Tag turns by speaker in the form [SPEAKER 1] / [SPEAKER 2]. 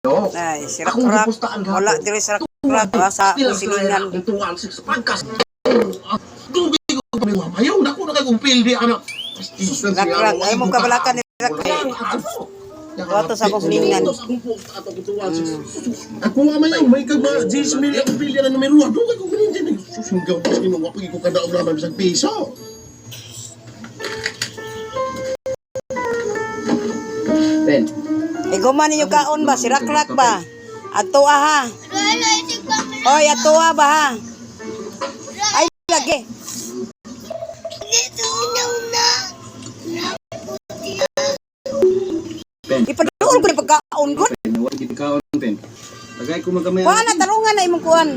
[SPEAKER 1] Ay, sirak-rak. Wala diri sirak-rak sa silingan.
[SPEAKER 2] Ayaw na ko na kay kumpil di anak.
[SPEAKER 1] Sirak-rak. Ay mo kabalakan ni sirak-rak. Wato sa koglingan.
[SPEAKER 2] Ako nga mayaw, may kag mga 10 million kumpil na numero 1. Doon kay kumpil din. Susunggaw ko sa inyo. Wapag ko kadaog naman sa piso.
[SPEAKER 3] Ben.
[SPEAKER 1] Iguman ninyo kaon ba? Sirak-rak ba? Ato ha. Oy, ato ba ha? Ay, lagi.
[SPEAKER 3] Ben.
[SPEAKER 1] Ipaduol ko ni pagkaon ko.
[SPEAKER 3] Ben, wala gid kaon Ben. Tagay ko magamay.
[SPEAKER 1] Kuha na, talungan na imong kuhan.